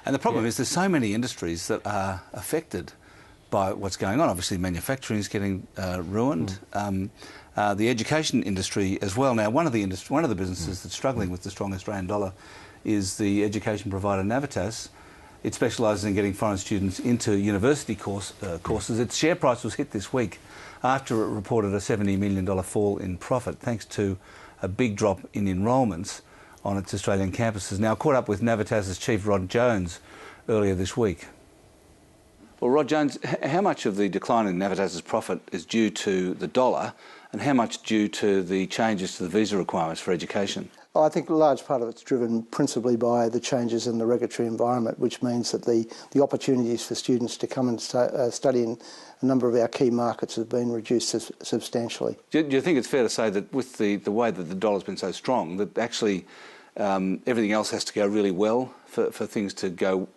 And the problem is there's so many industries that are affected by what's going on. Obviously, manufacturing is getting ruined. The education industry as well. Now, one of the businesses that's struggling with the strong Australian dollar is the education provider Navitas. It specialises in getting foreign students into university courses. Its share price was hit this week after it reported a $70 million fall in profit, thanks to a big drop in enrolments on its Australian campuses. Now, I caught up with Navitas' chief, Rod Jones, earlier this week. Well, Rod Jones, how much of the decline in Navitas' profit is due to the dollar, and how much due to the changes to the visa requirements for education? Well, I think a large part of it's driven principally by the changes in the regulatory environment, which means that the opportunities for students to come and study in a number of our key markets have been reduced substantially. Do you think it's fair to say that with the way that the dollar's been so strong, that actually everything else has to go really well for things to go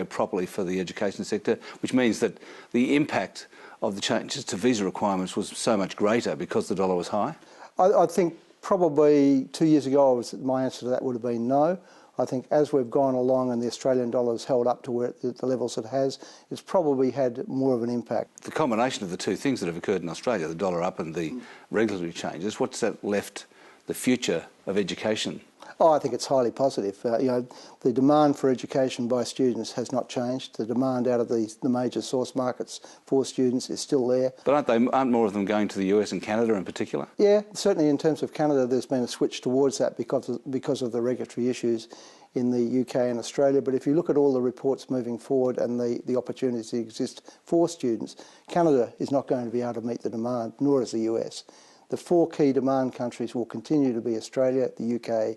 properly for the education sector, which means that the impact of the changes to visa requirements was so much greater because the dollar was high? I think probably 2 years ago my answer to that would have been no. I think as we've gone along and the Australian dollar has held up to where the levels it has, it's probably had more of an impact. The combination of the two things that have occurred in Australia, the dollar up and the regulatory changes, what's that left the future of education? Oh, I think it's highly positive. The demand for education by students has not changed. The demand out of the major source markets for students is still there. But aren't more of them going to the US and Canada in particular? Yeah, certainly in terms of Canada, there's been a switch towards that because of the regulatory issues in the UK and Australia. But if you look at all the reports moving forward and the opportunities that exist for students, Canada is not going to be able to meet the demand, nor is the US. The four key demand countries will continue to be Australia, the UK,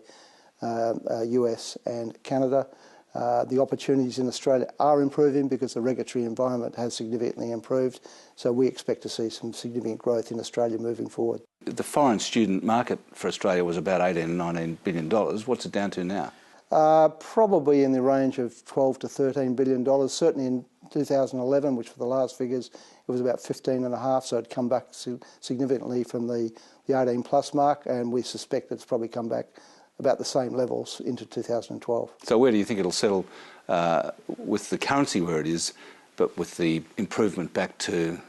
US and Canada. The opportunities in Australia are improving because the regulatory environment has significantly improved, so we expect to see some significant growth in Australia moving forward. The foreign student market for Australia was about $18 and $19 billion. What's it down to now? Probably in the range of $12 to $13 billion. Certainly in 2011, which were the last figures, it was about 15.5, so it'd come back significantly from the 18 plus mark, and we suspect it's probably come back about the same levels into 2012. So where do you think it'll settle with the currency where it is, but with the improvement back to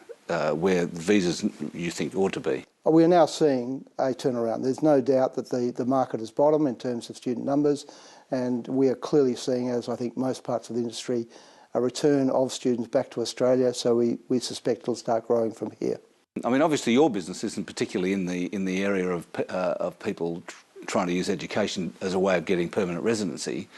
where the visas you think ought to be? We are now seeing a turnaround. There's no doubt that the market has bottomed in terms of student numbers, and we are clearly seeing, as I think most parts of the industry, a return of students back to Australia, so we suspect it'll start growing from here. I mean, obviously your business isn't particularly in the area of people trying to use education as a way of getting permanent residency,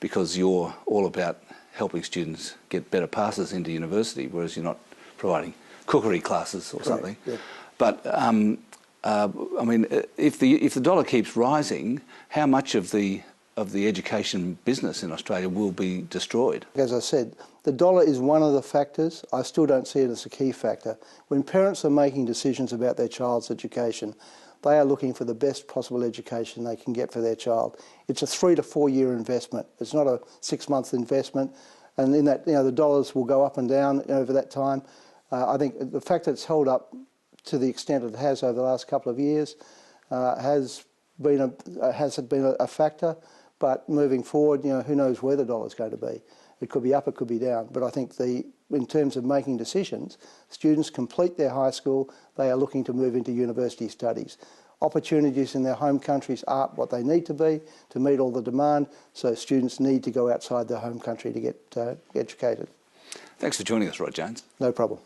because you're all about helping students get better passes into university, whereas you're not providing cookery classes or something. Yeah. But I mean, if the dollar keeps rising, how much of the education business in Australia will be destroyed? As I said, the dollar is one of the factors. I still don't see it as a key factor. When parents are making decisions about their child's education, they are looking for the best possible education they can get for their child. It's a 3 to 4 year investment. It's not a 6-month investment. And in that, the dollars will go up and down over that time. I think the fact that it's held up to the extent it has over the last couple of years has been a factor. But moving forward, who knows where the dollar's going to be. It could be up, it could be down. But I think in terms of making decisions, students complete their high school, they are looking to move into university studies. Opportunities in their home countries aren't what they need to be to meet all the demand, so students need to go outside their home country to get educated. Thanks for joining us, Rod Jones. No problem.